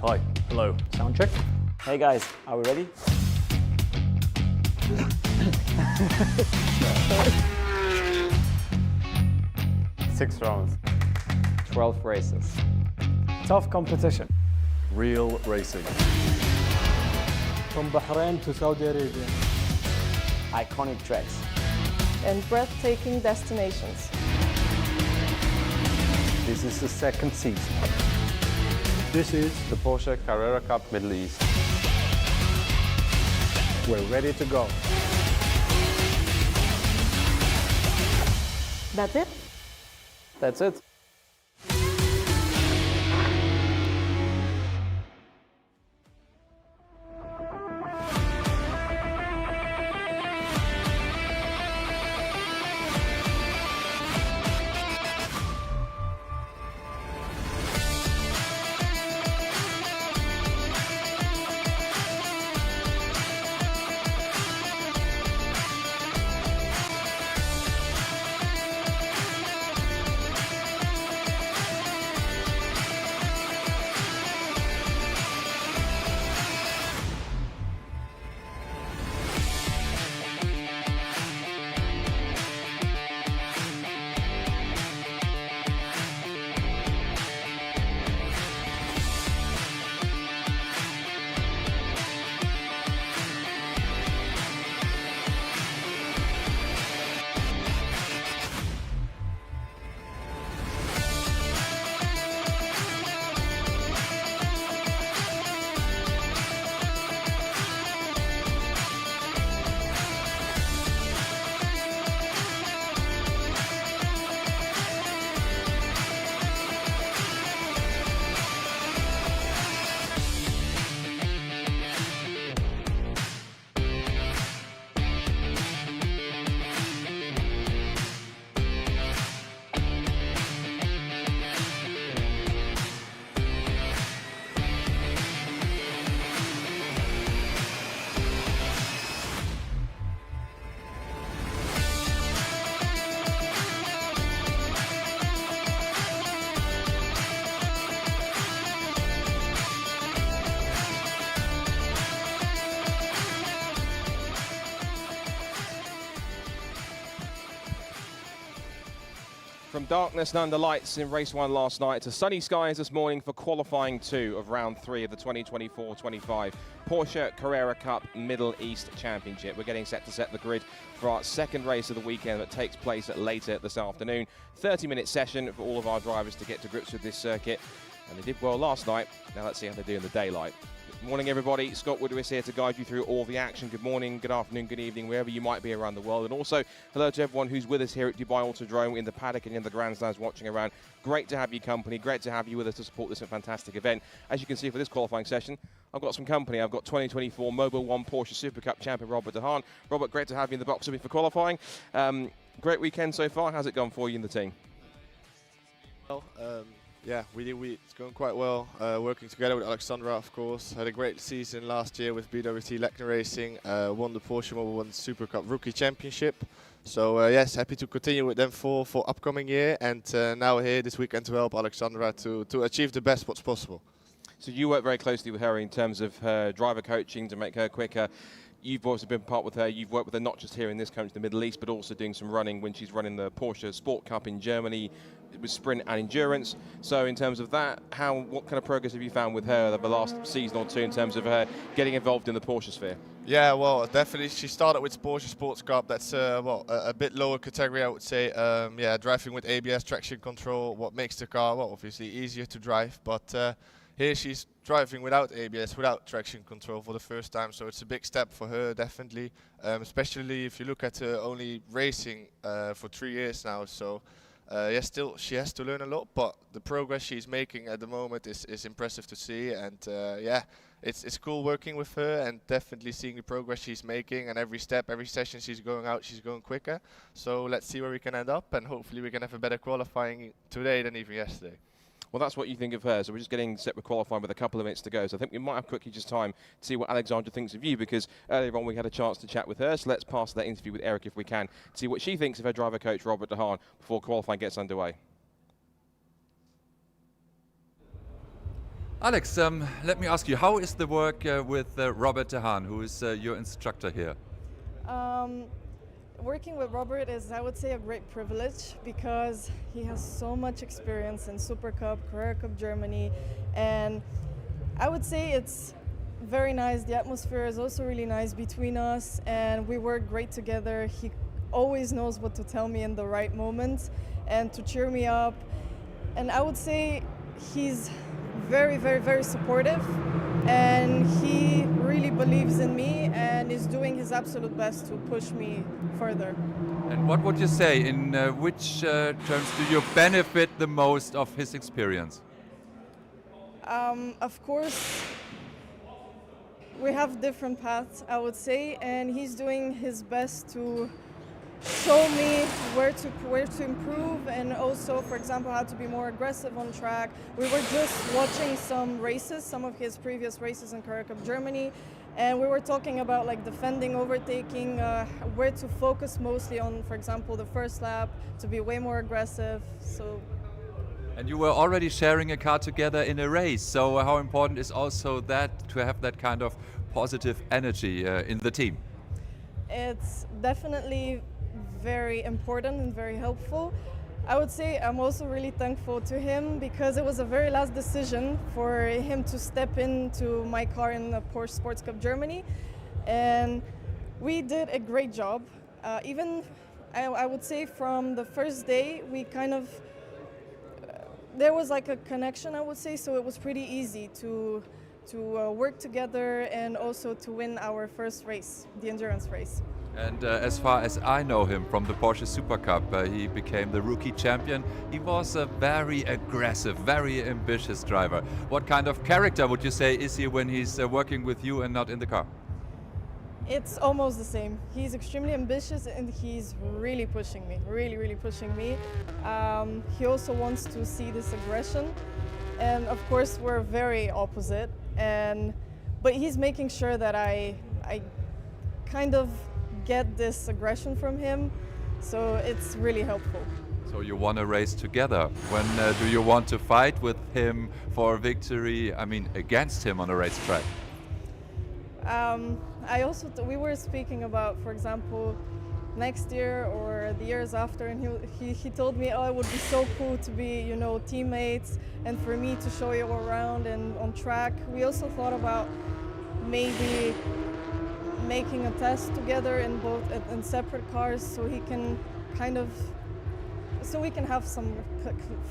Hi, hello, sound check. Hey guys, are we ready? Six rounds. 12 races. Tough competition. Real racing. From Bahrain to Saudi Arabia. Iconic tracks. And breathtaking destinations. This is the second season. This is The Porsche Carrera Cup Middle East. we're ready to go. That's it? That's it. From darkness and under lights in race 1 last night to sunny skies this morning for qualifying 2 of round 3 of the 2024-25 Porsche Carrera Cup Middle East Championship. We're getting set to set the grid for our second race of the weekend that takes place later this afternoon. 30-minute session for all of our drivers to get to grips with this circuit. And they did well last night. Now let's see how they do in the daylight. Good morning, everybody. Scott Woodward is here to guide you through all the action. Good morning, good afternoon, good evening, wherever you might be around the world. And also, hello to everyone who's with us here at Dubai Autodrome in the paddock and in the grandstands watching around. Great to have you company. Great to have you with us to support this fantastic event. As you can see for this qualifying session, I've got some company. I've got 2024 Mobil 1 Porsche Super Cup champion Robert de Haan. Robert, great to have you in the box with me for qualifying. Great weekend so far. How's it gone for you in the team? Well, yeah, it's going quite well. Working together with Alexandra, of course. Had a great season last year with BWT Lechner Racing. Won the Porsche Mobil 1 Super Cup Rookie Championship. So yes, happy to continue with them for upcoming year. And now here this weekend to help Alexandra to achieve the best what's possible. So you work very closely with her in terms of her driver coaching to make her quicker. You've also been part with her. You've worked with her not just here in this country, the Middle East, but also doing some running when she's running the Porsche Sport Cup in Germany with sprint and endurance. So in terms of that, what kind of progress have you found with her over the last season or two in terms of her getting involved in the Porsche sphere? Yeah, well, definitely. She started with Porsche Sports Cup. That's a bit lower category, I would say. Yeah, driving with ABS traction control, what makes the car, well, obviously easier to drive. But here she's driving without ABS, without traction control for the first time. So it's a big step for her, definitely. Especially if you look at her only racing for 3 years now. So yeah, still she has to learn a lot, but the progress she's making at the moment is impressive to see. And yeah, it's cool working with her and definitely seeing the progress she's making. And every step, every session she's going out, she's going quicker. So let's see where we can end up, and hopefully we can have a better qualifying today than even yesterday. Well, that's what you think of her. So we're just getting set with qualifying with a couple of minutes to go. So I think we might have quickly just time to see what Alexandra thinks of you, because earlier on we had a chance to chat with her. So let's pass that interview with Eric if we can, to see what she thinks of her driver coach, Robert de Haan, before qualifying gets underway. Alex, let me ask you, how is the work with Robert de Haan, who is your instructor here? Working with Robert is, I would say, a great privilege because he has so much experience in Super Cup, Carrera Cup Germany, and I would say it's very nice. The atmosphere is also really nice between us, and we work great together. He always knows what to tell me in the right moment and to cheer me up. And I would say he's very, very, very supportive, and he really believes in me and is doing his absolute best to push me further. And what would you say, in which terms do you benefit the most of his experience? Of course, we have different paths, I would say, and he's doing his best to show me where to improve, and also, for example, how to be more aggressive on track. We were just watching some races, some of his previous races in Carrera Cup Germany, and we were talking about like defending, overtaking, where to focus mostly on, for example, the first lap, to be way more aggressive. So. And you were already sharing a car together in a race, so how important is also that, to have that kind of positive energy in the team? It's definitely very important and very helpful. I would say I'm also really thankful to him because it was a very last decision for him to step into my car in the Porsche Sports Cup Germany, and we did a great job. Even I would say from the first day we kind of there was like a connection, I would say, so it was pretty easy to work together and also to win our first race, the endurance race. And as far as I know him from the Porsche Super Cup, he became the rookie champion. He was a very aggressive, very ambitious driver. What kind of character would you say is he when he's working with you and not in the car? It's almost the same. He's extremely ambitious and he's really pushing me, really pushing me. He also wants to see this aggression, and of course we're very opposite. But he's making sure that I kind of get this aggression from him, so it's really helpful. So you want to race together. When do you want to fight with him for a victory? I mean, against him on a racetrack? We were speaking about, for example, next year or the years after, and he told me, oh, it would be so cool to be, you know, teammates and for me to show you around and on track. We also thought about maybe making a test together in separate cars, so he can so we can have some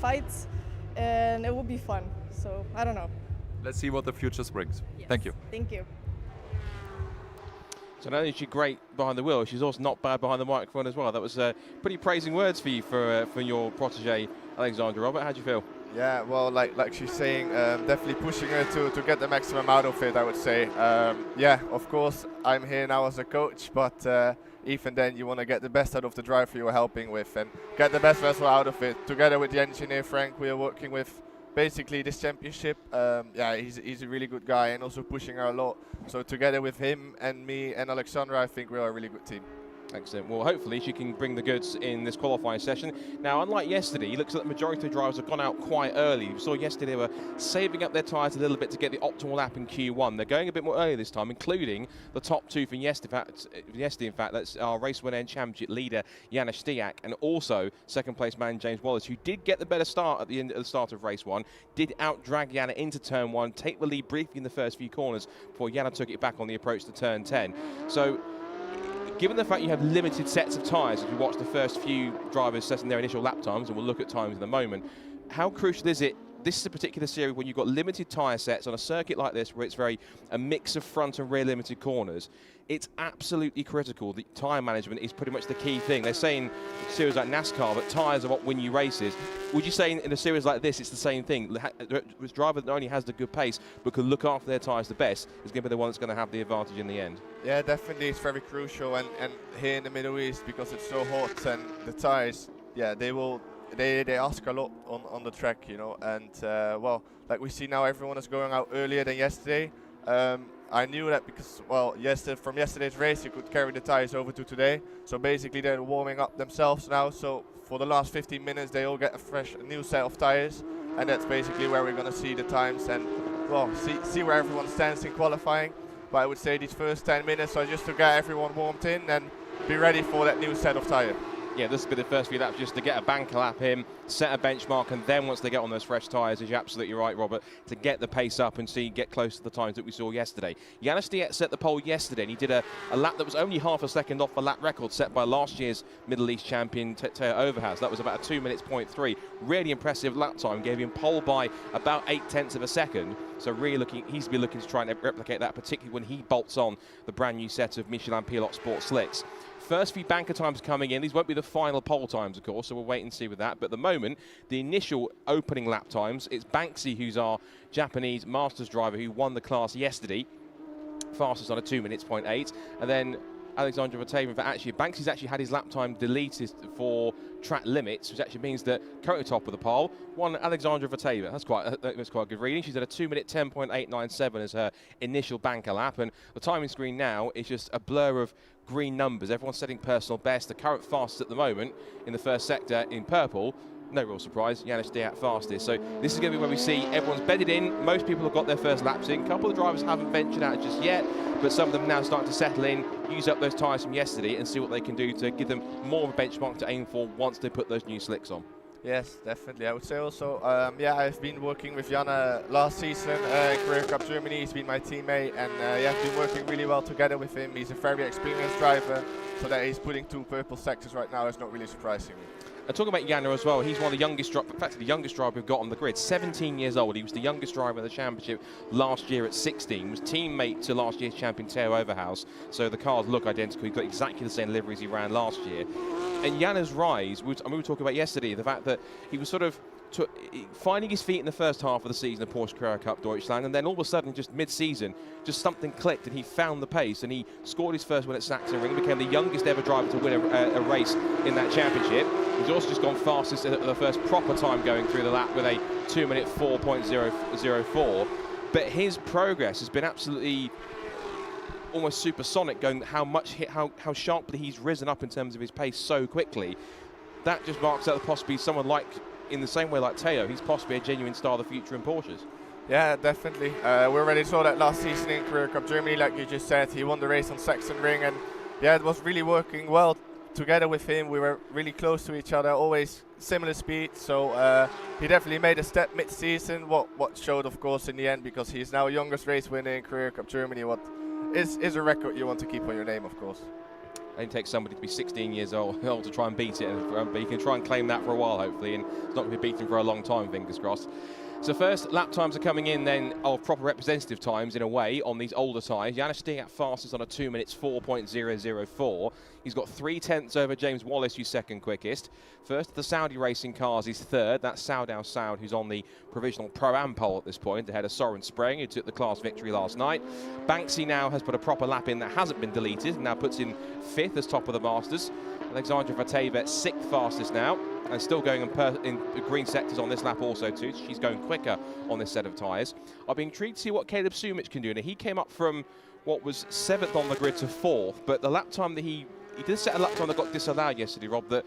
fights, and it will be fun. So I don't know. Let's see what the future brings. Yes. Thank you. Thank you. So not only is she great behind the wheel, she's also not bad behind the microphone as well. That was pretty praising words for you for your protege, Alexandra. Robert, how do you feel? Yeah, well, like she's saying, definitely pushing her to get the maximum out of it, I would say. Yeah, of course, I'm here now as a coach, but even then you want to get the best out of the driver you're helping with and get the best vessel out of it. Together with the engineer, Frank, we are working with basically this championship. Yeah, he's a really good guy and also pushing her a lot. So together with him and me and Alexandra, I think we're a really good team. Excellent. Well, hopefully she can bring the goods in this qualifying session. Now, unlike yesterday, it looks like the majority of drivers have gone out quite early. We saw yesterday they were saving up their tyres a little bit to get the optimal lap in Q1. They're going a bit more early this time, including the top two from yesterday. In fact, that's our race winner and championship leader, Jana Stiak, and also second place man James Wallace, who did get the better start at the end of the start of race one, did out-drag Jana into turn one, take the lead briefly in the first few corners before Jana took it back on the approach to turn 10. So, given the fact you have limited sets of tyres as we watch the first few drivers setting their initial lap times, and we'll look at times in a moment, how crucial is it? This is a particular series when you've got limited tyre sets on a circuit like this where it's a mix of front and rear limited corners. It's absolutely critical. The tyre management is pretty much the key thing. They're saying in a series like NASCAR that tyres are what win you races. Would you say in a series like this it's the same thing? The driver that not only has the good pace but can look after their tyres the best is going to be the one that's going to have the advantage in the end? Yeah, definitely. It's very crucial. And here in the Middle East, because it's so hot and the tyres, yeah, they ask a lot on the track, you know. And, well, like we see now, everyone is going out earlier than yesterday. I knew that because, well, from yesterday's race, you could carry the tires over to today. So basically, they're warming up themselves now. So for the last 15 minutes, they all get a new set of tires. And that's basically where we're going to see the times. And well, see where everyone stands in qualifying. But I would say these first 10 minutes are just to get everyone warmed in and be ready for that new set of tyre. Yeah, this will be the first few laps just to get a banker lap in, set a benchmark, and then once they get on those fresh tyres, as you're absolutely right, Robert, to get the pace up and get close to the times that we saw yesterday. Janis Diet set the pole yesterday, and he did a lap that was only half a second off the lap record set by last year's Middle East champion, Teo Overhaus. That was about a 2 minutes, 0.3. Really impressive lap time, gave him pole by about 0.8 of a second. So really he's been looking to try and replicate that, particularly when he bolts on the brand new set of Michelin Pilot Sport slicks. First few banker times coming in. These won't be the final pole times, of course, so we'll wait and see with that. But at the moment, the initial opening lap times, it's Banksy, who's our Japanese Masters driver who won the class yesterday. Fastest on a 2 minutes, 0.8. And then Alexandre Vataven, but actually Banksy's actually had his lap time deleted for track limits, which actually means that currently top of the pole, one Alexandre Vataven. That's quite a good reading. She's at a 2 minute 10.897 as her initial banker lap, and the timing screen now is just a blur of green numbers. Everyone's setting personal best. The current fastest at the moment in the first sector in purple. No real surprise, Janis Diat fastest. So this is going to be where we see everyone's bedded in. Most people have got their first laps in. A couple of drivers haven't ventured out just yet, but some of them now starting to settle in, use up those tyres from yesterday and see what they can do to give them more of a benchmark to aim for once they put those new slicks on. Yes, definitely. I would say also, yeah, I've been working with Jana last season, Carrera Cup Germany. He's been my teammate, and yeah, I've been working really well together with him. He's a very experienced driver, so that he's putting 2 purple sectors right now is not really surprising me. And talking about Jana as well, he's one of the youngest, in fact, the youngest driver we've got on the grid. 17 years old. He was the youngest driver in the championship last year at 16. Was teammate to last year's champion Teo Overhaus. So the cars look identical. He's got exactly the same liveries he ran last year. And Jana's rise, we were talking about yesterday, the fact that he was sort of finding his feet in the first half of the season of Porsche Carrera Cup Deutschland, and then all of a sudden, just mid-season, just something clicked and he found the pace and he scored his first win at Sachsenring, became the youngest ever driver to win a race in that championship. He's also just gone fastest at the first proper time going through the lap with a 2 minute 4.004. But his progress has been absolutely almost supersonic, going how sharply he's risen up in terms of his pace so quickly. That just marks out possibly someone like, in the same way like Teo, he's possibly a genuine star of the future in Porsches. Yeah, definitely. We already saw that last season in Carrera Cup Germany, like you just said. He won the race on Sachsenring, and yeah, it was really working well together with him. We were really close to each other, always similar speed. So he definitely made a step mid-season, what showed, of course, in the end, because he's now youngest race winner in Carrera Cup Germany, what is a record you want to keep on your name, of course. It takes somebody to be 16 years old to try and beat it, but he can try and claim that for a while, hopefully, and it's not going to be beaten for a long time, fingers crossed. So first lap times are coming in then of proper representative times in a way on these older tyres. Janis Diat fastest on a 2 minutes 4.004. He's got 0.3 over James Wallace, who's second quickest. First of the Saudi racing cars is third. That's Saud Al Saud, who's on the provisional Pro-Am pole at this point, ahead of Soren Spreng, who took the class victory last night. Banksy now has put a proper lap in that hasn't been deleted, now puts in 5th as top of the Masters. Alexandra Vateva 6th fastest now, and still going in green sectors on this lap also too. She's going quicker on this set of tyres. I'll be intrigued to see what Caleb Sumich can do. Now, he came up from what was 7th on the grid to 4th, but the lap time that he did set a lap time that got disallowed yesterday, Rob, that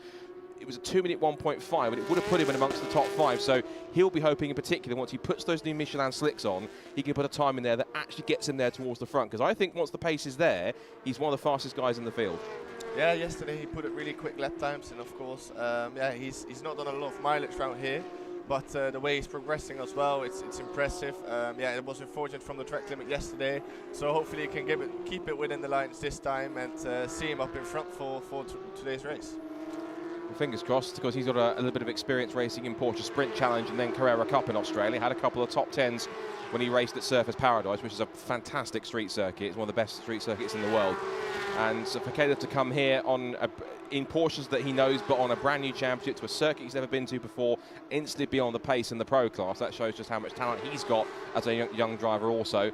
it was a 2 minute 1.5, and it would have put him in amongst the top 5. So he'll be hoping in particular, once he puts those new Michelin slicks on, he can put a time in there that actually gets him there towards the front. Because I think once the pace is there, he's one of the fastest guys in the field. Yeah, yesterday he put it really quick lap times, and of course, yeah, he's not done a lot of mileage around here, but the way he's progressing as well, it's impressive. Yeah, it was unfortunate from the track limit yesterday, so hopefully he can keep it within the lines this time and see him up in front for today's race. Fingers crossed, because he's got a little bit of experience racing in Porsche Sprint Challenge and then Carrera Cup in Australia. Had a couple of top 10s when he raced at Surfers Paradise, which is a fantastic street circuit. It's one of the best street circuits in the world. And so for Caleb to come here in Porsches that he knows, but on a brand new championship to a circuit he's never been to before, instantly be on the pace in the pro class, that shows just how much talent he's got as a young driver also.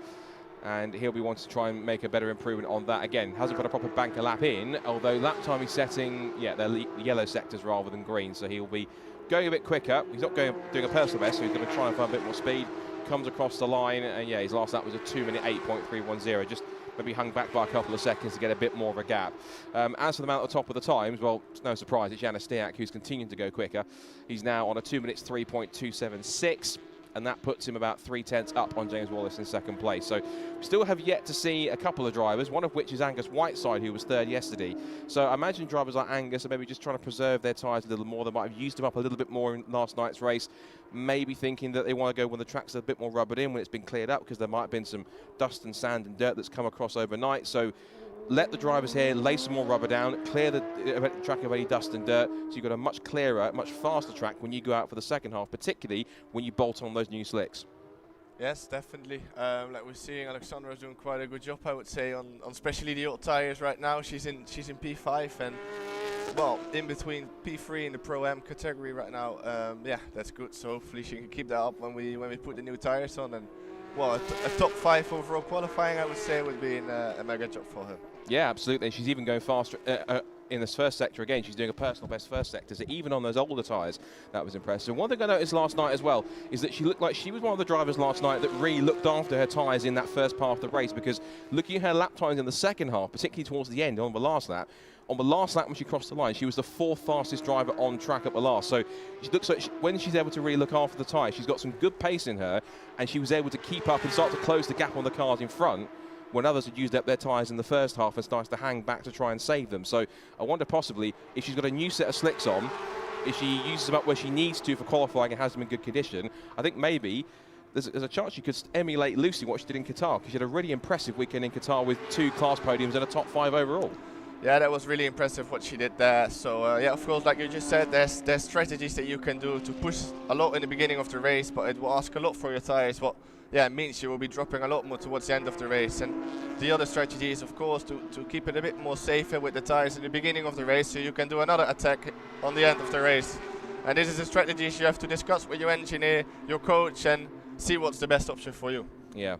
And he'll be wanting to try and make a better improvement on that. Again, hasn't put a proper banker lap in, although lap time he's setting, yeah, they're yellow sectors rather than green, so he'll be going a bit quicker. He's not doing a personal best, so he's going to try and find a bit more speed. Comes across the line, and yeah, his last lap was a 2 minute 8.310, just maybe hung back by a couple of seconds to get a bit more of a gap. As for the man at the top of the times, well, it's no surprise, it's Janis Diak who's continuing to go quicker. He's now on a 2 minutes 3.276. and that puts him about 3/10 up on James Wallace in second place. So we still have yet to see a couple of drivers, one of which is Angus Whiteside, who was third yesterday. So I imagine drivers like Angus are maybe just trying to preserve their tyres a little more. They might have used them up a little bit more in last night's race, maybe thinking that they want to go when the track's a bit more rubbered in, when it's been cleared up, because there might have been some dust and sand and dirt that's come across overnight. So let the drivers here lay some more rubber down, clear the track of any dust and dirt, so you've got a much clearer, much faster track when you go out for the second half, particularly when you bolt on those new slicks. Yes, definitely. Like we're seeing, Alexandra's doing quite a good job, I would say, on especially the old tires right now. She's in P5 and, well, in between P3 and the Pro-Am category right now. Yeah, that's good. So hopefully she can keep that up when we put the new tires on. And, well, a top 5 overall qualifying, I would say, would be a mega job for her. Yeah, absolutely. She's even going faster in this first sector again. She's doing a personal best first sector, so even on those older tyres, that was impressive. And one thing I noticed last night as well is that she looked like she was one of the drivers last night that really looked after her tyres in that first part of the race, because looking at her lap times in the second half, particularly towards the end on the last lap when she crossed the line, she was the 4th fastest driver on track at the last. So she looks like when she's able to really look after the tyre, she's got some good pace in her, and she was able to keep up and start to close the gap on the cars in front when others had used up their tyres in the first half and starts to hang back to try and save them. So I wonder possibly if she's got a new set of slicks on, if she uses them up where she needs to for qualifying and has them in good condition, I think maybe there's a chance she could emulate Lucy what she did in Qatar, because she had a really impressive weekend in Qatar with 2 class podiums and a top 5 overall. Yeah, that was really impressive what she did there. So yeah, of course, like you just said, there's strategies that you can do to push a lot in the beginning of the race, but it will ask a lot for your tires. What it means you will be dropping a lot more towards the end of the race. And the other strategy is, of course, to keep it a bit more safer with the tires in the beginning of the race, so you can do another attack on the end of the race. And this is a strategy you have to discuss with your engineer, your coach, and see what's the best option for you. Yeah.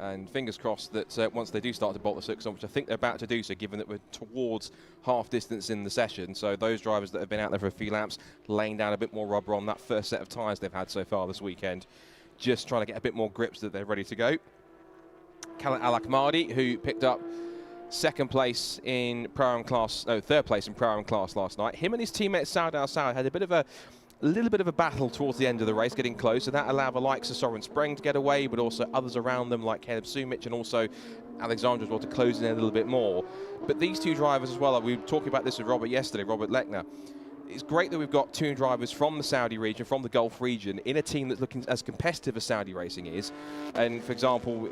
And fingers crossed that once they do start to bolt the slicks on, which I think they're about to do so, given that we're towards half distance in the session. So those drivers that have been out there for a few laps, laying down a bit more rubber on that first set of tyres they've had so far this weekend, just trying to get a bit more grips that they're ready to go. Khaled Al-Ahmadi, who picked up third place in Pro-Am class last night. Him and his teammate Saud Al-Saud had a little bit of a battle towards the end of the race, getting close, so that allowed the likes of Soren Spreng to get away, but also others around them like Caleb Sumich and also Alexandra as well to close in a little bit more. But these 2 drivers as well, we were talking about this with Robert yesterday, Robert Lechner. It's great that we've got 2 drivers from the Saudi region, from the Gulf region, in a team that's looking as competitive as Saudi racing is. And for example,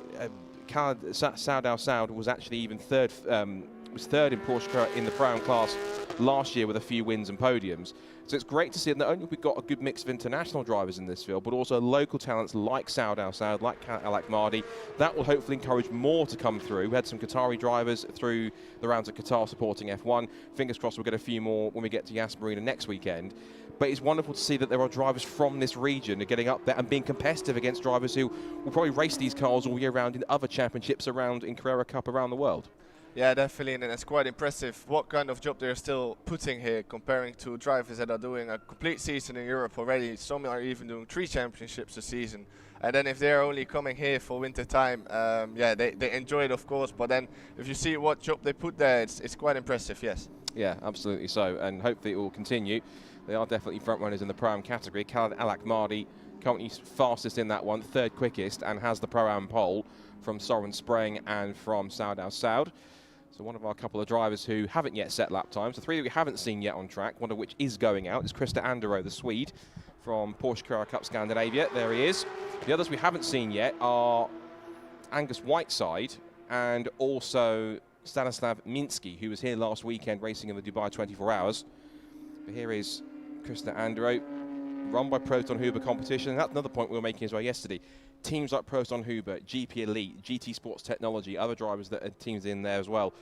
Saud Al-Saud was actually even third in Porsche Carrera in the Pro-Am class last year with a few wins and podiums. So it's great to see that not only have we got a good mix of international drivers in this field, but also local talents like Saud Al-Saud, like Al-Ahmadi. That will hopefully encourage more to come through. We had some Qatari drivers through the rounds of Qatar supporting F1. Fingers crossed we'll get a few more when we get to Yas Marina next weekend. But it's wonderful to see that there are drivers from this region are getting up there and being competitive against drivers who will probably race these cars all year round in other championships around in Carrera Cup around the world. Yeah, definitely, and it's quite impressive what kind of job they're still putting here, comparing to drivers that are doing a complete season in Europe already. Some are even doing 3 championships a season. And then if they're only coming here for winter time, yeah, they enjoy it, of course. But then if you see what job they put there, it's quite impressive, yes. Yeah, absolutely so, and hopefully it will continue. They are definitely front runners in the Pro-Am category. Khaled Al-Ahmadi, currently fastest in that one, 3rd quickest, and has the Pro-Am pole from Soren Spreng and from Saud Al-Saud. So one of our couple of drivers who haven't yet set lap times, the 3 that we haven't seen yet on track, one of which is going out, is Krista Andero, the Swede, from Porsche Carrera Cup Scandinavia. There he is. The others we haven't seen yet are Angus Whiteside and also Stanislav Minsky, who was here last weekend racing in the Dubai 24 Hours. But here is Krista Andero, run by Proton Huber competition. And that's another point we were making as well yesterday. Teams like Proton Huber, GP Elite, GT Sports Technology, other drivers that are teams in there as well.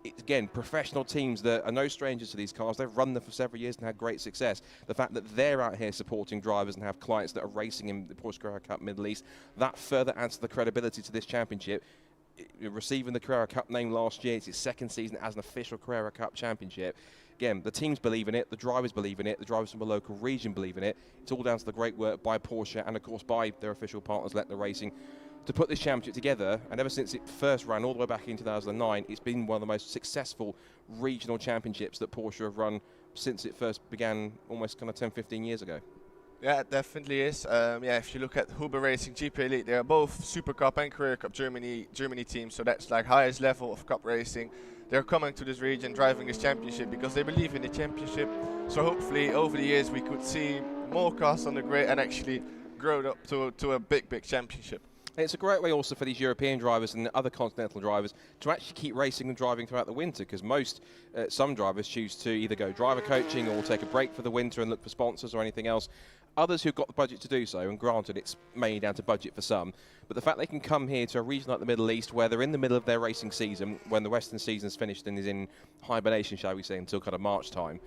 It's, again, professional teams that are no strangers to these cars. They've run them for several years and had great success. The fact that they're out here supporting drivers and have clients that are racing in the Porsche Carrera Cup Middle East, that further adds to the credibility to this championship. Receiving the Carrera Cup name last year, it's its 2nd season as an official Carrera Cup championship. Again, the teams believe in it, the drivers believe in it, the drivers from the local region believe in it. It's all down to the great work by Porsche and, of course, by their official partners, Lechner Racing, to put this championship together. And ever since it first ran all the way back in 2009, it's been one of the most successful regional championships that Porsche have run since it first began almost kind of 10, 15 years ago. Yeah, it definitely is. Yeah, if you look at Huber Racing, GP Elite, they are both Super Cup and Carrera Cup Germany teams, so that's like highest level of cup racing. They're coming to this region driving this championship because they believe in the championship. So hopefully over the years we could see more cars on the grid and actually grow it up to a big championship. It's a great way also for these European drivers and other continental drivers to actually keep racing and driving throughout the winter, because some drivers choose to either go driver coaching or take a break for the winter and look for sponsors or anything else. Others who've got the budget to do so, and granted it's mainly down to budget for some, but the fact they can come here to a region like the Middle East where they're in the middle of their racing season, when the Western season's finished and is in hibernation, shall we say, until kind of March time,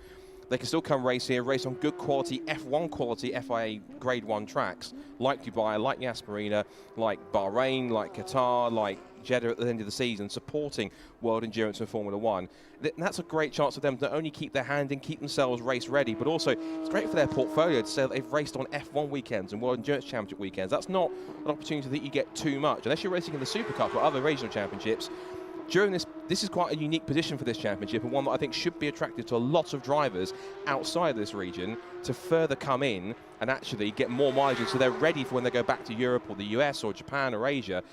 they can still come race here, race on good quality, F1 quality, FIA Grade 1 tracks, like Dubai, like Yas Marina, like Bahrain, like Qatar, like Jeddah at the end of the season, supporting World Endurance and Formula One. That's a great chance for them to not only keep their hand in, keep themselves race ready, but also it's great for their portfolio to say that they've raced on F1 weekends and World Endurance Championship weekends. That's not an opportunity that you get too much, unless you're racing in the Super Cup or other regional championships. During this is quite a unique position for this championship, and one that I think should be attractive to a lot of drivers outside of this region to further come in and actually get more mileage, so they're ready for when they go back to Europe or the US or Japan or Asia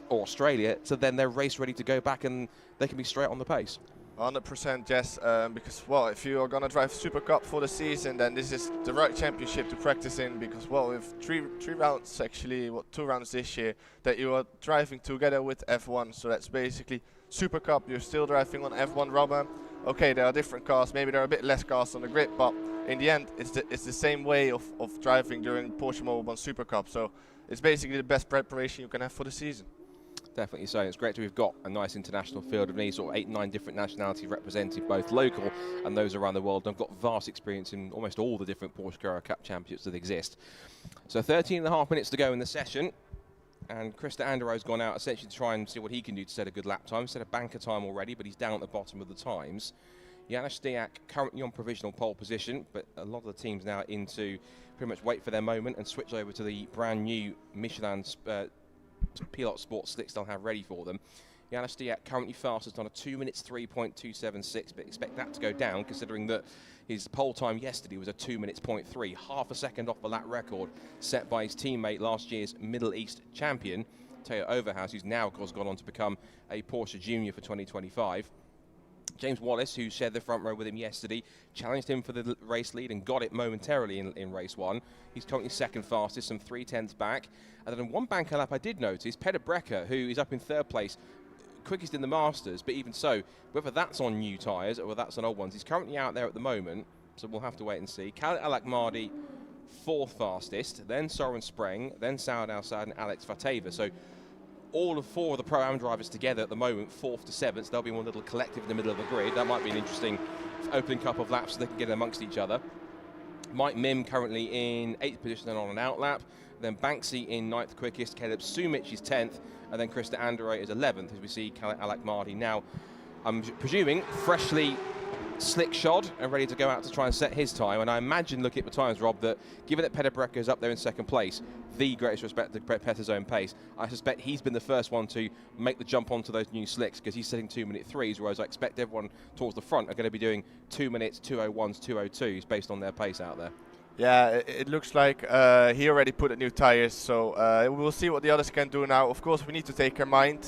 or Australia, so then they're race ready to go back and they can be straight on the pace. 100% yes, because, well, if you are going to drive Super Cup for the season, then this is the right championship to practice in, because, well, with three rounds, actually, 2 rounds this year, that you are driving together with F1, so that's basically Super Cup, you're still driving on F1 rubber. Okay, there are different cars, maybe there are a bit less cars on the grid, but in the end, it's the same way of driving during Porsche Mobile One Super Cup, so it's basically the best preparation you can have for the season. Definitely so. It's great to have got a nice international field of these sort of 8-9 different nationalities represented, both local and those around the world. And I've got vast experience in almost all the different Porsche Carrera Cup championships that exist. So 13.5 minutes to go in the session, and Krista Andero's gone out essentially to try and see what he can do to set a good lap time. Set a banker time already, but he's down at the bottom of the times. Janusz Stiak currently on provisional pole position, but a lot of the teams now into pretty much wait for their moment and switch over to the brand new Michelin Pilot Sports slicks they'll have ready for them. Janusz Stiak currently fastest on a 2 minutes 3.276, but expect that to go down considering that his pole time yesterday was a 2 minutes 0.3, half a second off the lap record set by his teammate, last year's Middle East champion, Teo Overhaus, who's now, of course, gone on to become a Porsche Junior for 2025. James Wallace, who shared the front row with him yesterday, challenged him for the race lead and got it momentarily in race 1. He's currently second fastest, some 3/10 back. And then one banker lap I did notice, Peter Brecker, who is up in third place, quickest in the Masters, but even so, whether that's on new tyres or whether that's on old ones, he's currently out there at the moment, so we'll have to wait and see. Khaled Al-Akmadi, fourth fastest, then Soren Spreng, then Saud Al-Saad and Alex Fateva. So all of 4 of the Pro-Am drivers together at the moment, 4th to 7th. They'll be one little collective in the middle of the grid. That might be an interesting opening couple of laps so they can get amongst each other. Mike Mim currently in 8th position and on an out lap. Then Banksy in 9th quickest. Caleb Sumich is 10th. And then Krista Andorra is 11th, as we see Khaled Al-Akmadi now, I'm presuming, freshly slick shod and ready to go out to try and set his time. And I imagine, looking at the times, Rob, that given that Peter Brecker is up there in second place, the greatest respect to Peter's own pace, I suspect he's been the first one to make the jump onto those new slicks because he's setting 2 minute 3s, whereas I expect everyone towards the front are going to be doing 2 minutes 2:01s, 2:02s based on their pace out there. Yeah, it looks like he already put in new tires, so we'll see what the others can do now. Of course, we need to take our mind.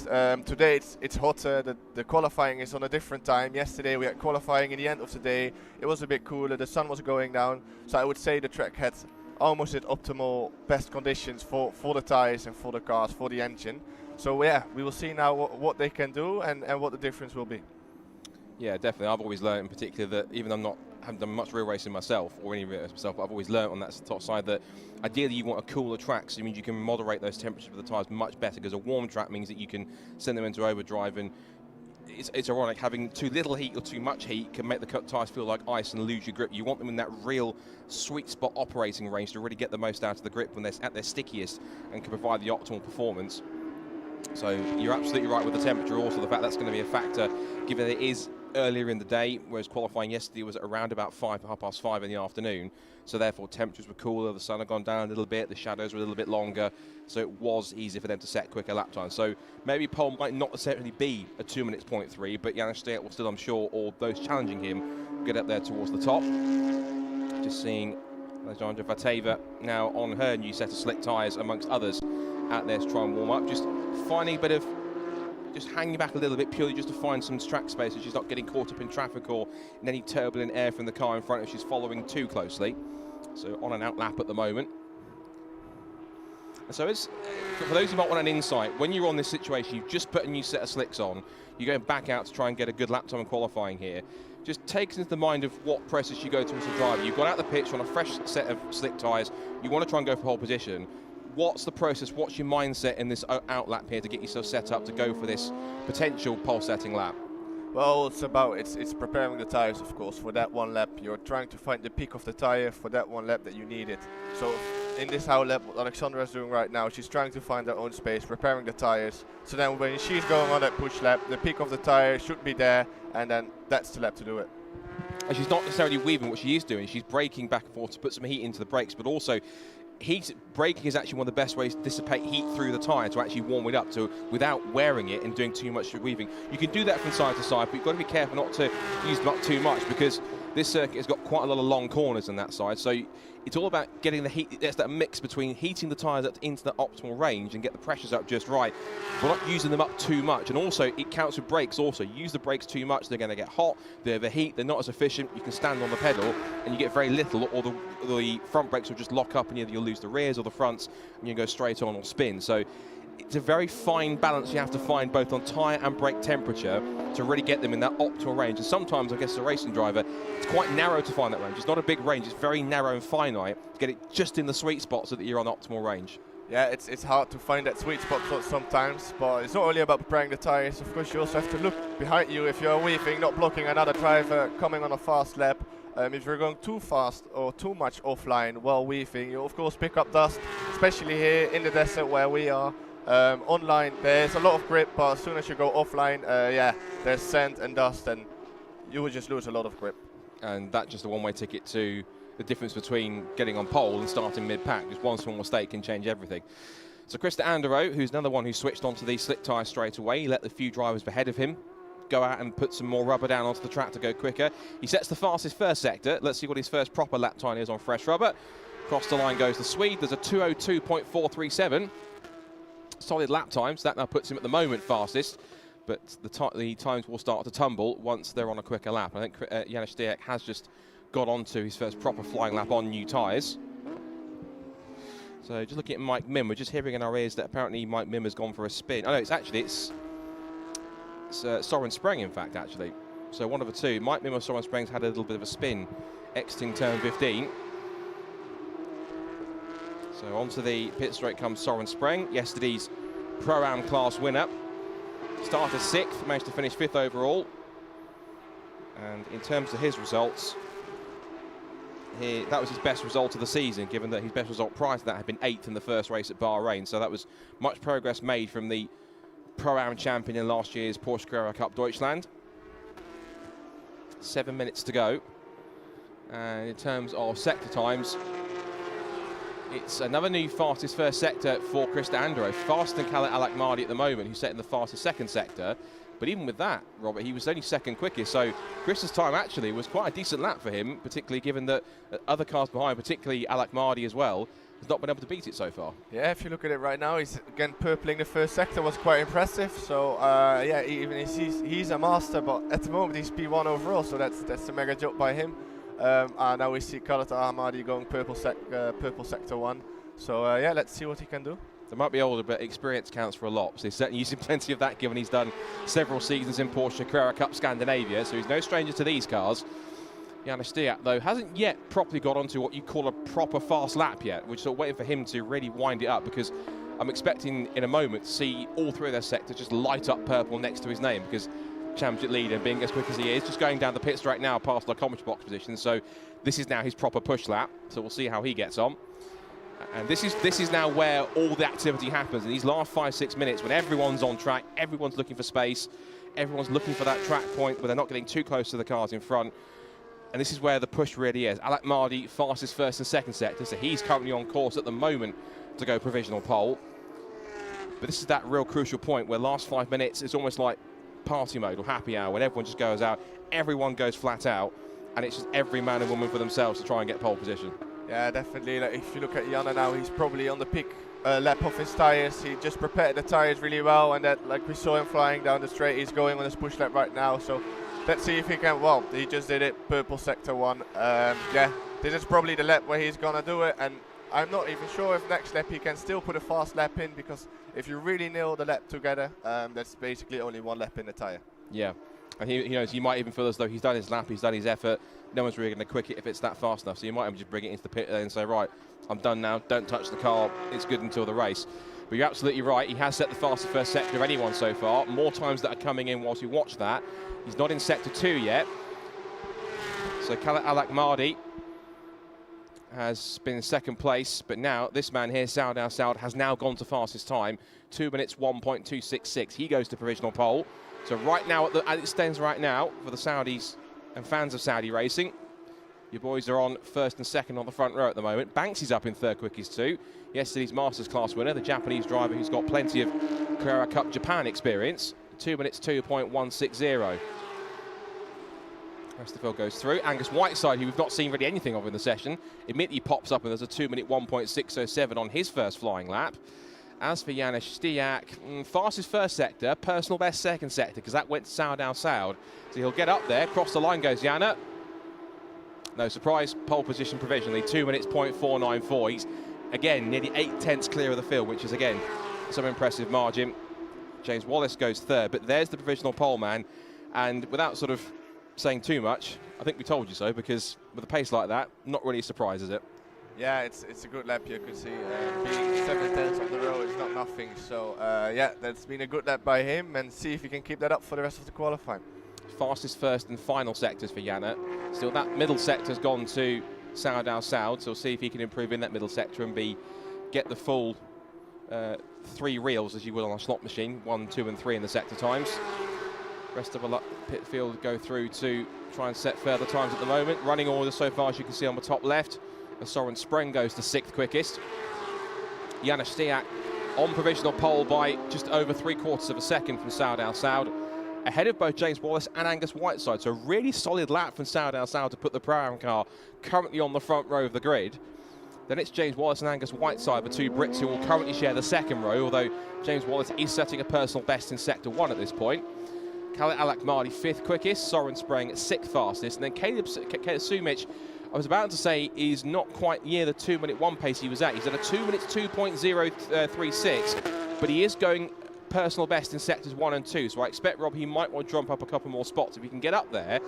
Today it's hotter, the qualifying is on a different time. Yesterday we had qualifying in the end of the day. It was a bit cooler, the sun was going down, so I would say the track had almost at optimal best conditions for the tires and for the cars, for the engine. So yeah, we will see now what they can do and what the difference will be. Yeah, definitely. I've always learned in particular that even though I haven't done much real racing myself or any real racing myself, but I've always learned on that top side that ideally you want a cooler track, so it means you can moderate those temperatures of the tyres much better, because a warm track means that you can send them into overdrive, and it's ironic, having too little heat or too much heat can make the tyres feel like ice and lose your grip. You want them in that real sweet spot operating range to really get the most out of the grip when they're at their stickiest and can provide the optimal performance. So you're absolutely right with the temperature. Also, the fact that's going to be a factor, given that it is earlier in the day, whereas qualifying yesterday was at around about 5:30 in the afternoon. So therefore temperatures were cooler, the sun had gone down a little bit, the shadows were a little bit longer, so it was easy for them to set quicker lap time. So maybe pole might not necessarily be a 2 minutes 0.3, but Janusz Stiak will still, I'm sure, or those challenging him, get up there towards the top. Just seeing Alexandra Vateva now on her new set of slick tyres, amongst others, out there to try and warm up. Just finding a bit of, just hanging back a little bit purely just to find some track space so she's not getting caught up in traffic or in any turbulent air from the car in front if she's following too closely. So on an out lap at the moment. And so it's, for those who might want an insight, when you're on this situation, you've just put a new set of slicks on, you're going back out to try and get a good lap time in qualifying here. Just takes into the mind of what process you go through as a driver. You've got out the pitch on a fresh set of slick tyres, you want to try and go for pole position. What's the process, what's your mindset in this out lap here to get yourself set up to go for this potential pole setting lap? Well, it's preparing the tires, of course, for that one lap. You're trying to find the peak of the tire for that one lap that you need it. So in this out lap, what Alexandra is doing right now, she's trying to find her own space, preparing the tires. So then when she's going on that push lap, the peak of the tire should be there, and then that's the lap to do it. And she's not necessarily weaving what she is doing. She's braking back and forth to put some heat into the brakes, but also braking is actually one of the best ways to dissipate heat through the tyre, to actually warm it up without wearing it and doing too much weaving. You can do that from side to side, but you've got to be careful not to use them up too much, because this circuit has got quite a lot of long corners on that side. So it's all about getting the heat. There's that mix between heating the tyres up into the optimal range and get the pressures up just right, but not using them up too much. And also, it counts with brakes also. Use the brakes too much, they're going to get hot, they overheat, they're not as efficient. You can stand on the pedal and you get very little, or the front brakes will just lock up and either you'll lose the rears or the fronts and you go straight on or spin. So it's a very fine balance you have to find both on tyre and brake temperature to really get them in that optimal range. And sometimes, I guess, as a racing driver, it's quite narrow to find that range. It's not a big range, it's very narrow and finite to get it just in the sweet spot so that you're on optimal range. Yeah, it's hard to find that sweet spot sometimes, but it's not only about preparing the tires. Of course, you also have to look behind you if you're weaving, not blocking another driver coming on a fast lap. If you're going too fast or too much offline while weaving, you of course pick up dust, especially here in the desert where we are. Online, there's a lot of grip, but as soon as you go offline, yeah, there's sand and dust, and you will just lose a lot of grip. And that's just a one-way ticket to the difference between getting on pole and starting mid-pack. Just one small mistake can change everything. So Krista Anderow, who's another one who switched onto these slick tyres straight away, he let the few drivers ahead of him go out and put some more rubber down onto the track to go quicker. He sets the fastest first sector. Let's see what his first proper lap time is on fresh rubber. Across the line goes the Swede. There's a 2:02.437. Solid lap times. That now puts him at the moment fastest, but the times will start to tumble once they're on a quicker lap. I think Janusz Stejek has just got onto his first proper flying lap on new tyres. So just looking at Mike Mim, we're just hearing in our ears that apparently Mike Mim has gone for a spin. Oh no, it's Soren Spreng, in fact, actually. So one of the two. Mike Mim or Soren Spreng's had a little bit of a spin exiting turn 15. So onto the pit straight comes Soren Spreng, yesterday's Pro-Am class winner. Started 6th, managed to finish 5th overall. And in terms of his results, that was his best result of the season, given that his best result prior to that had been 8th in the first race at Bahrain. So that was much progress made from the Pro-Am champion in last year's Porsche Carrera Cup Deutschland. 7 minutes to go. And in terms of sector times, it's another new fastest first sector for Krista Anderow. Faster than Khaled Al-Akmadi at the moment, who's set in the fastest second sector. But even with that, Robert, he was only second quickest. So Krista's time actually was quite a decent lap for him, particularly given that other cars behind, particularly Al-Akmadi as well, has not been able to beat it so far. Yeah, if you look at it right now, he's again purpling the first sector, was quite impressive. So yeah, even he's a master, but at the moment he's P1 overall, so that's a mega job by him. And now we see Khaled Al-Ahmadi going purple sector 1. So yeah, let's see what he can do. They might be older, but experience counts for a lot. So he's certainly using plenty of that, given he's done several seasons in Porsche Carrera Cup Scandinavia. So he's no stranger to these cars. Janusz Stejek, though, hasn't yet properly got onto what you call a proper fast lap yet. We're sort of waiting for him to really wind it up, because I'm expecting in a moment to see all three of their sectors just light up purple next to his name, because championship leader, being as quick as he is, just going down the pit straight now past the commentary box position. So this is now his proper push lap. So we'll see how he gets on. And this is now where all the activity happens. In these last 5-6 minutes, when everyone's on track, everyone's looking for space, everyone's looking for that track point where they're not getting too close to the cars in front. And this is where the push really is. Al-Akmadi, fastest first and second sector, so he's currently on course at the moment to go provisional pole. But this is that real crucial point where last 5 minutes is almost like party mode or happy hour, when everyone just goes out, everyone goes flat out, and it's just every man and woman for themselves to try and get pole position. Yeah, definitely. Like, if you look at Janne now, he's probably on the peak lap of his tires. He just prepared the tires really well, and that, like we saw him flying down the straight, he's going on his push lap right now. So let's see if he can. Well, he just did it. Purple sector 1. Yeah, this is probably the lap where he's gonna do it, and I'm not even sure if next lap he can still put a fast lap in, because if you really nail the lap together, that's basically only 1 lap in the tire. Yeah, and he knows you might even feel as though he's done his lap, he's done his effort. No one's really going to quick it if it's that fast enough. So you might even just bring it into the pit and say, right, I'm done now. Don't touch the car. It's good until the race. But you're absolutely right. He has set the fastest first sector of anyone so far. More times that are coming in whilst you watch that. He's not in sector 2 yet. So Khaled Al-Akmadi has been in second place, but now this man here, Saud Al Saud, has now gone to fastest time, 2 minutes 1.266. He goes to provisional pole. So right now, as it stands right now, for the Saudis and fans of Saudi racing, your boys are on first and second on the front row at the moment. Banksy's up in third quickest too. Yesterday's Masters class winner, the Japanese driver who's got plenty of Carrera Cup Japan experience, 2 minutes 2.160. Rest of the field goes through. Angus Whiteside, who we've not seen really anything of in the session, immediately pops up and there's a 2 minute 1.607 on his first flying lap. As for Janusz Stijak, fastest first sector, personal best second sector, because that went to Saud Al Saud. So he'll get up there, cross the line goes Janne. No surprise, pole position provisionally, 2 minutes 0.494. He's, again, nearly 8/10 clear of the field, which is, again, some impressive margin. James Wallace goes third, but there's the provisional pole man. And without sort of saying too much, I think we told you so, because with a pace like that, not really a surprise, is it? Yeah, it's a good lap, you can see. Being 7/10 on the road is not nothing. So yeah, that's been a good lap by him, and see if he can keep that up for the rest of the qualifying. Fastest first and final sectors for Janne. Still, that middle sector's gone to Saud Al Saud, so we'll see if he can improve in that middle sector and get the full 3 reels, as you will on a slot machine, 1, 2 and 3 in the sector times. Rest of the pit field go through to try and set further times at the moment. Running order so far, as you can see on the top left. And Soren Spreng goes to 6th quickest. Janusz Stijak on provisional pole by just over 3/4 of a second from Saud Al Saud, ahead of both James Wallace and Angus Whiteside. So a really solid lap from Saud Al Saud to put the Pro-Am car currently on the front row of the grid. Then it's James Wallace and Angus Whiteside, the 2 Brits who will currently share the second row, although James Wallace is setting a personal best in sector 1 at this point. Khaled Al-Akmadi 5th quickest, Soren Spreng 6th fastest, and then Caleb Sumich, I was about to say, is not quite near the 2 minute 1 pace he was at. He's at a 2 minutes 2.036, but he is going personal best in sectors 1 and 2. So I expect, Rob, he might want to jump up a couple more spots if he can get up there.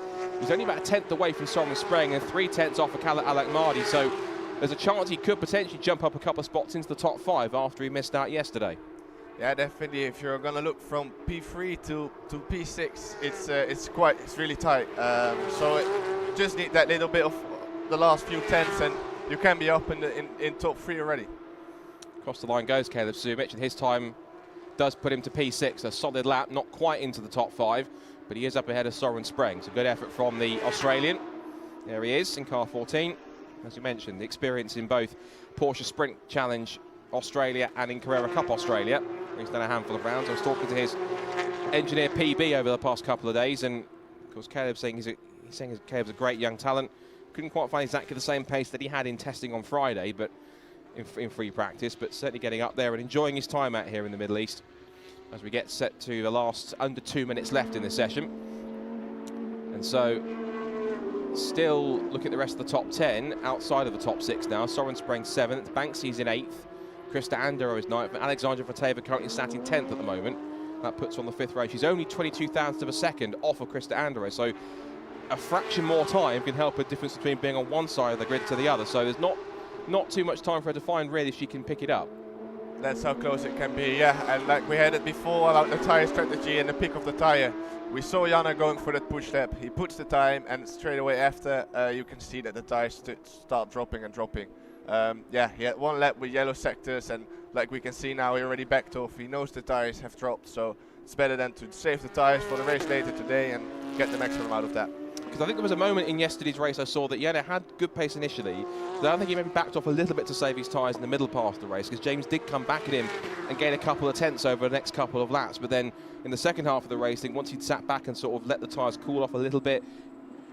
He's only about a 10th away from Soren Spreng and 3/10 off of Khaled Al-Akmadi. So there's a chance he could potentially jump up a couple of spots into the top 5 after he missed out yesterday. Yeah, definitely. If you're gonna look from P3 to P6, it's really tight. So you just need that little bit of the last few tenths, and you can be up in top 3 already. Across the line goes Caleb Sumich, and his time does put him to P6. A solid lap, not quite into the top 5, but he is up ahead of Soren Spreng. So good effort from the Australian. There he is in car 14. As you mentioned, the experience in both Porsche Sprint Challenge Australia and in Carrera Cup Australia. He's done a handful of rounds. I was talking to his engineer PB over the past couple of days, and of course Caleb's saying Caleb's a great young talent. Couldn't quite find exactly the same pace that he had in testing on Friday, but in free practice, but certainly getting up there and enjoying his time out here in the Middle East as we get set to the last under 2 minutes left in this session. And so still look at the rest of the top 10 outside of the top 6 now. Soren Spreng 7th, Banksy's in 8th, Krista Andero is 9th, and Alexandra Fateva currently sat in 10th at the moment. That puts her on the 5th row. She's only 22 thousandths of a second off of Krista Andero, so a fraction more time can help a difference between being on one side of the grid to the other. So there's not too much time for her to find really if she can pick it up. That's how close it can be, yeah. And like we had it before about the tire strategy and the pick of the tire. We saw Janne going for that push lap. He puts the time, and straight away after, you can see that the tires start dropping and dropping. Yeah, he had 1 lap with yellow sectors, and like we can see now, he already backed off. He knows the tires have dropped, so it's better than to save the tires for the race later today and get the maximum out of that. Because I think there was a moment in yesterday's race I saw that Janne had good pace initially, but I think he maybe backed off a little bit to save his tyres in the middle part of the race, because James did come back at him and gain a couple of tenths over the next couple of laps. But then in the second half of the race, I think once he'd sat back and sort of let the tyres cool off a little bit,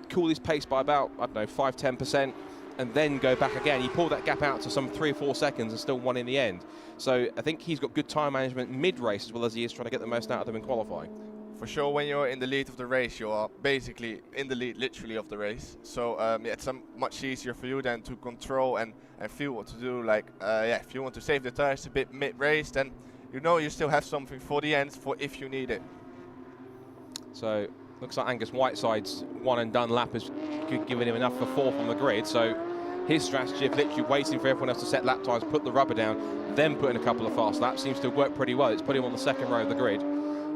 cool his pace by about, I don't know, 5–10%, and then go back again. He pulled that gap out to some 3 or 4 seconds and still won in the end. So I think he's got good time management mid-race as well as he is trying to get the most out of them in qualifying. For sure, when you're in the lead of the race, you are basically in the lead literally of the race. So yeah, it's much easier for you then to control and feel what to do. Like yeah, if you want to save the tires a bit mid-race, then you know you still have something for the end for if you need it. So looks like Angus Whiteside's one and done lap has given him enough for 4th on the grid. So his strategy of literally waiting for everyone else to set lap times, put the rubber down, then put in a couple of fast laps seems to work pretty well. It's put him on the 2nd row of the grid.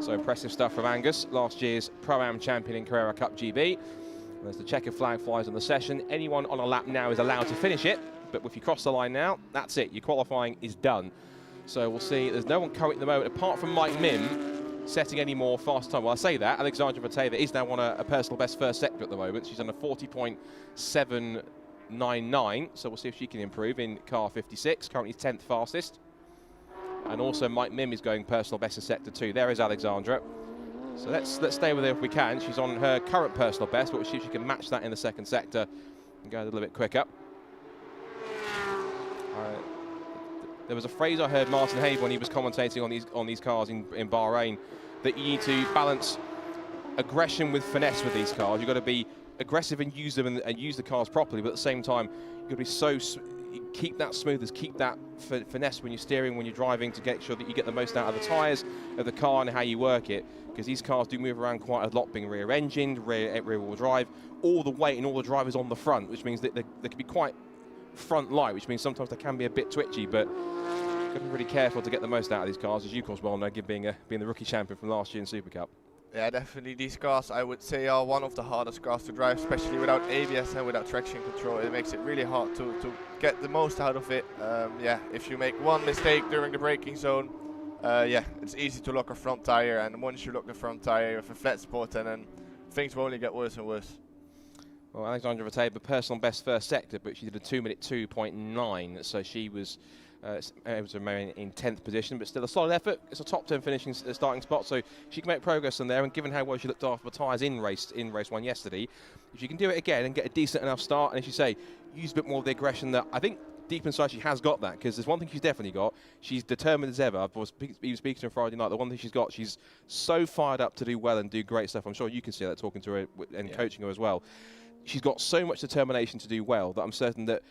So impressive stuff from Angus, last year's Pro-Am champion in Carrera Cup GB. And as the checkered flag flies on the session, anyone on a lap now is allowed to finish it. But if you cross the line now, that's it. Your qualifying is done. So we'll see. There's no one currently at the moment, apart from Mike Mim, setting any more fast time. Well, I say that. Alexandra Vateva is now on a personal best first sector at the moment. She's on a 40.799. So we'll see if she can improve in car 56. Currently 10th fastest. And also Mike Mim is going personal best in sector 2. There is Alexandra. So let's stay with her if we can. She's on her current personal best, but we'll see if she can match that in the 2nd sector and go a little bit quicker. There was a phrase I heard Martin Haber when he was commentating on these cars in Bahrain, that you need to balance aggression with finesse with these cars. You've got to be aggressive and use them and use the cars properly, but at the same time, you've got to be keep that smoothness, keep that finesse when you're steering, when you're driving, to make sure that you get the most out of the tyres of the car and how you work it, because these cars do move around quite a lot, being rear-engined, rear-wheel drive, all the weight and all the drivers on the front, which means that they can be quite front-light, which means sometimes they can be a bit twitchy, but you've got to be really careful to get the most out of these cars, as you, of course, well know, being the rookie champion from last year in Super Cup. Yeah, definitely. These cars, I would say, are one of the hardest cars to drive, especially without ABS and without traction control. It makes it really hard to get the most out of it. Yeah, if you make one mistake during the braking zone, yeah, it's easy to lock a front tire, and once you lock the front tire with a flat spot, and then things will only get worse and worse. Well, Alexandra Vateva, personal best first sector, but she did a 2-minute 2.9, so she was able to remain in 10th position, but still a solid effort. It's a top 10 finishing starting spot, so she can make progress on there. And given how well she looked after the tyres in race 1 yesterday, if she can do it again and get a decent enough start, and as you say, use a bit more of the aggression that I think deep inside she has got that, because there's one thing she's definitely got. She's determined as ever. I was even speaking to her Friday night. The one thing she's got, she's so fired up to do well and do great stuff. I'm sure you can see that talking to her and coaching her as well. She's got so much determination to do well that I'm certain that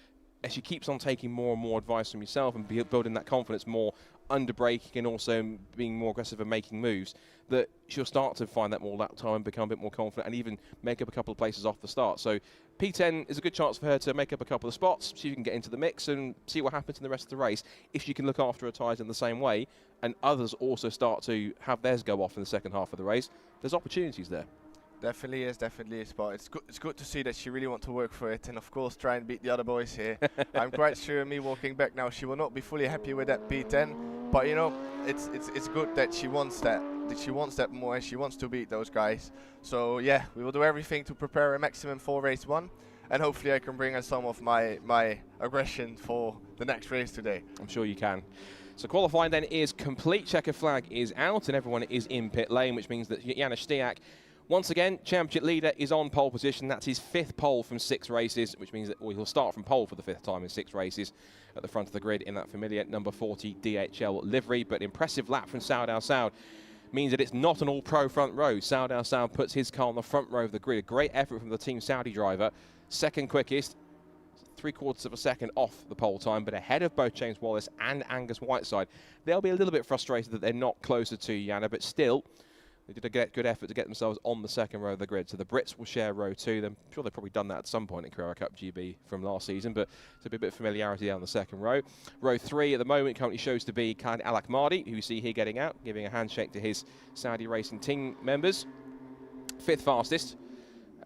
as she keeps on taking more and more advice from yourself and building that confidence more under braking and also being more aggressive and making moves, that she'll start to find that more lap time and become a bit more confident and even make up a couple of places off the start. So P10 is a good chance for her to make up a couple of spots, see if you can get into the mix and see what happens in the rest of the race. If she can look after her tyres in the same way and others also start to have theirs go off in the second half of the race, there's opportunities there. Definitely is, but it's good to see that she really wants to work for it and of course try and beat the other boys here. I'm quite sure me walking back now, she will not be fully happy with that P10, but you know, it's good that she wants that more and she wants to beat those guys. So yeah, we will do everything to prepare a maximum for race 1, and hopefully I can bring her some of my aggression for the next race today. I'm sure you can. So qualifying then is complete. Checker flag is out and everyone is in pit lane, which means that Janusz Stiak, once again, championship leader, is on pole position. That's his 5th pole from 6 races, which means that he'll start from pole for the 5th time in 6 races at the front of the grid in that familiar number 40 DHL livery. But impressive lap from Saud Al Saud means that it's not an all-pro front row. Saud Al Saud puts his car on the front row of the grid. A great effort from the Team Saudi driver. 2nd quickest, 3/4 of a second off the pole time, but ahead of both James Wallace and Angus Whiteside. They'll be a little bit frustrated that they're not closer to Jana, but still, they did a good effort to get themselves on the 2nd row of the grid. So the Brits will share row 2. I'm sure they've probably done that at some point in Carrera Cup GB from last season, but there'll be a bit of familiarity down the 2nd row. Row 3 at the moment currently shows to be Khalid Al Ahmadi, who you see here getting out, giving a handshake to his Saudi racing team members. 5th fastest,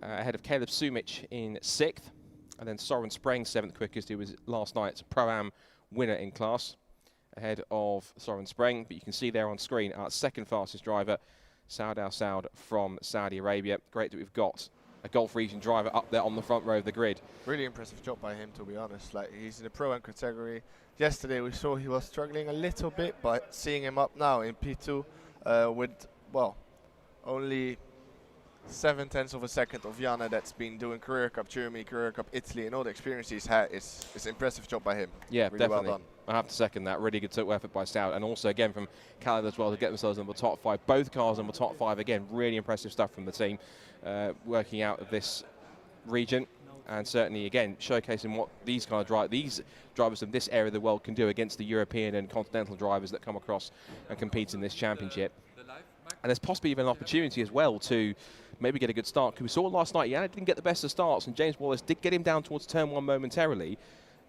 ahead of Caleb Sumich in 6th, and then Soren Spreng, 7th quickest, who was last night's Pro-Am winner in class, ahead of Soren Spreng. But you can see there on screen our 2nd fastest driver, Saud Al Saud from Saudi Arabia. Great that we've got a Gulf region driver up there on the front row of the grid. Really impressive job by him, to be honest. Like, he's in the Pro-Am category. Yesterday we saw he was struggling a little bit, but seeing him up now in P2 with, well, only 7/10 of a second of Janne that's been doing Carrera Cup Germany, Carrera Cup Italy, and all the experience he's had. It's an impressive job by him. Yeah, really definitely. Well done. I have to second that. Really good effort by Stout, and also again from Canada as well to get themselves in the top 5. Both cars in the top 5 again. Really impressive stuff from the team, working out of this region, and certainly again showcasing what these drivers in this area of the world can do against the European and continental drivers that come across and compete in this championship. And there's possibly even an opportunity as well to maybe get a good start. Because we saw last night, Janne didn't get the best of starts, and James Wallace did get him down towards turn 1 momentarily.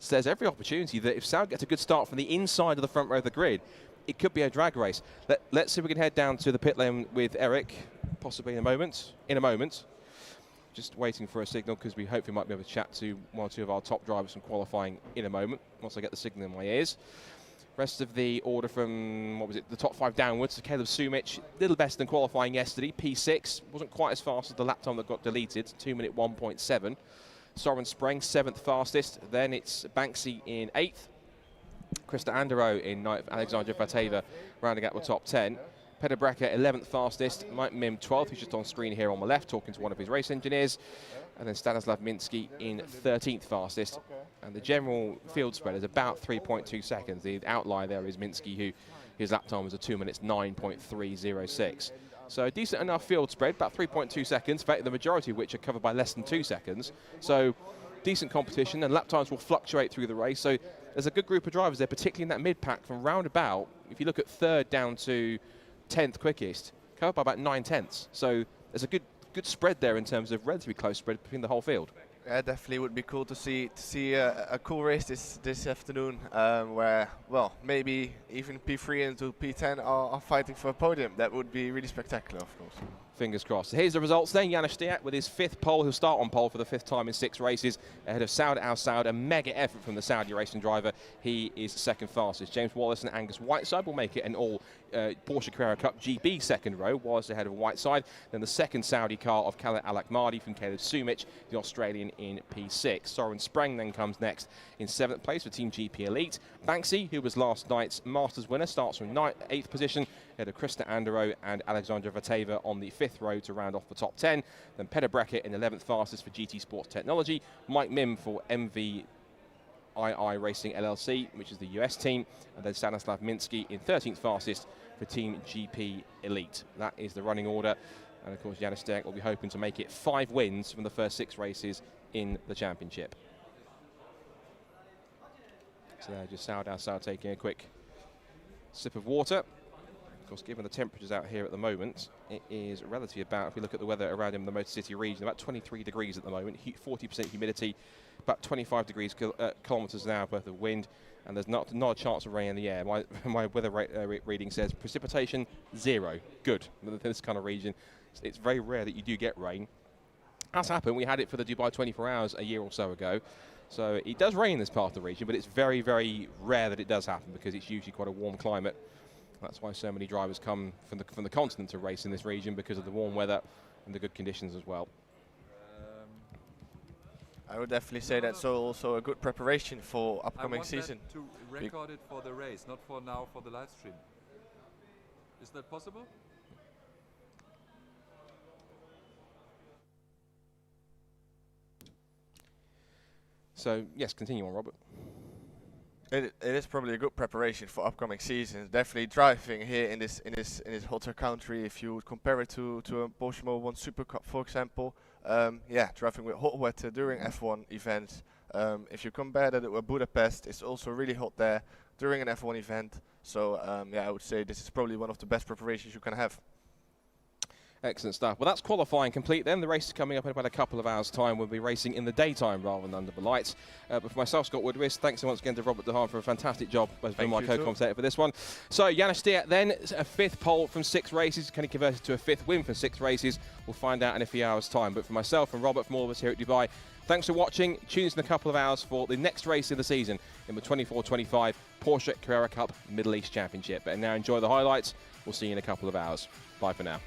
So there's every opportunity that if Stout gets a good start from the inside of the front row of the grid, it could be a drag race. Let's see if we can head down to the pit lane with Eric, possibly in a moment. Just waiting for a signal because we hopefully might be able to chat to 1 or 2 of our top drivers from qualifying in a moment, once I get the signal in my ears. Rest of the order from, the top 5 downwards. So Caleb Sumich, little better than qualifying yesterday, P6. Wasn't quite as fast as the lap time that got deleted, 2 minute 1.7. Soren Spreng, 7th fastest. Then it's Banksy in 8th. Krista Andero in 9th. Alexandra Vateva rounding out the top 10. Peter Brecker, 11th fastest. Mike Mim, 12th. He's just on screen here on the left, talking to one of his race engineers. And then Stanislav Minsky in 13th fastest. And the general field spread is about 3.2 seconds. The outlier there is Minsky, who his lap time was a 2 minutes 9.306. So a decent enough field spread, about 3.2 seconds, in fact, the majority of which are covered by less than 2 seconds. So decent competition, and lap times will fluctuate through the race. So there's a good group of drivers there, particularly in that mid-pack from round about, if you look at 3rd down to 10th quickest, covered by about 9/10. So there's a good spread there in terms of relatively close spread between the whole field. Yeah, definitely would be cool to see a cool race this afternoon, where maybe even P3 into P10 are fighting for a podium. That would be really spectacular, of course. Fingers crossed. So here's the results then. Janusz Stiak with his 5th pole. He'll start on pole for the 5th time in 6 races, ahead of Saud Al Saud. A mega effort from the Saudi racing driver. He is 2nd fastest. James Wallace and Angus Whiteside will make it an all Porsche Carrera Cup GB 2nd row. Wallace ahead of Whiteside. Then the 2nd Saudi car of Khaled Al Akmadi from Caleb Sumich, the Australian in P6. Soren Spreng then comes next in 7th place for Team GP Elite. Banksy, who was last night's Masters winner, starts from 8th position, ahead of Krista Andero and Alexandra Vateva on the 5th row to round off the top 10. Then Peter Brecker in 11th fastest for GT Sports Technology. Mike Mim for MVII Racing LLC, which is the US team. And then Stanislav Minsky in 13th fastest for Team GP Elite. That is the running order. And of course, Janusz Stiak will be hoping to make it 5 wins from the first 6 races in the championship. So there, just Saud Al Saud taking a quick sip of water. Of course, given the temperatures out here at the moment, it is relatively about, if we look at the weather around in the Motor City region, about 23 degrees at the moment, 40% humidity, about 25 degrees kilometres an hour worth of wind, and there's not a chance of rain in the air. My weather reading says precipitation 0. Good. In this kind of region, it's very rare that you do get rain. Has happened. We had it for the Dubai 24 Hours a year or so ago. So it does rain in this part of the region, but it's very, very rare that it does happen because it's usually quite a warm climate. That's why so many drivers come from the continent to race in this region, because of the warm weather and the good conditions as well. I would definitely say that's also a good preparation for upcoming season. To record it for the race, not for now for the live stream. Is that possible? So yes, continue on, Robert. It is probably a good preparation for upcoming seasons. Definitely driving here in this hotter country. If you would compare it to a Porsche Mobil 1 Super Cup, for example, driving with hot weather during F1 events. If you compare that with Budapest, it's also really hot there during an F1 event. So I would say this is probably one of the best preparations you can have. Excellent stuff. Well, that's qualifying complete then. The race is coming up in about a couple of hours' time. We'll be racing in the daytime rather than under the lights. But for myself, Scott Woodwist, thanks once again to Robert DeHaan for a fantastic job as being my co-commentator for this one. So, Janusz Stiak then, a 5th pole from 6 races. Can he convert it to a 5th win from 6 races? We'll find out in a few hours' time. But for myself and Robert, from all of us here at Dubai, thanks for watching. Tune in a couple of hours for the next race of the season in the 24-25 Porsche Carrera Cup Middle East Championship. But now enjoy the highlights. We'll see you in a couple of hours. Bye for now.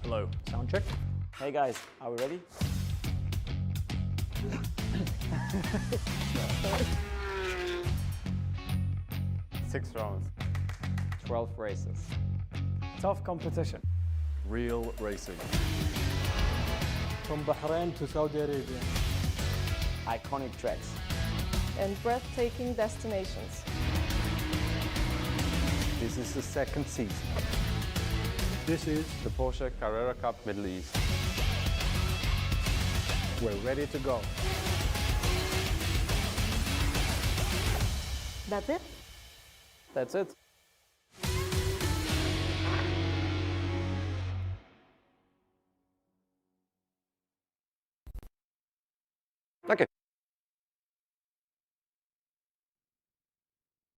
Hello. Sound check. Hey guys, are we ready? Six rounds. 12 races. Tough competition. Real racing. From Bahrain to Saudi Arabia. Iconic tracks. And breathtaking destinations. This is the second season. This is The Porsche Carrera Cup Middle East. we're ready to go. That's it? That's it.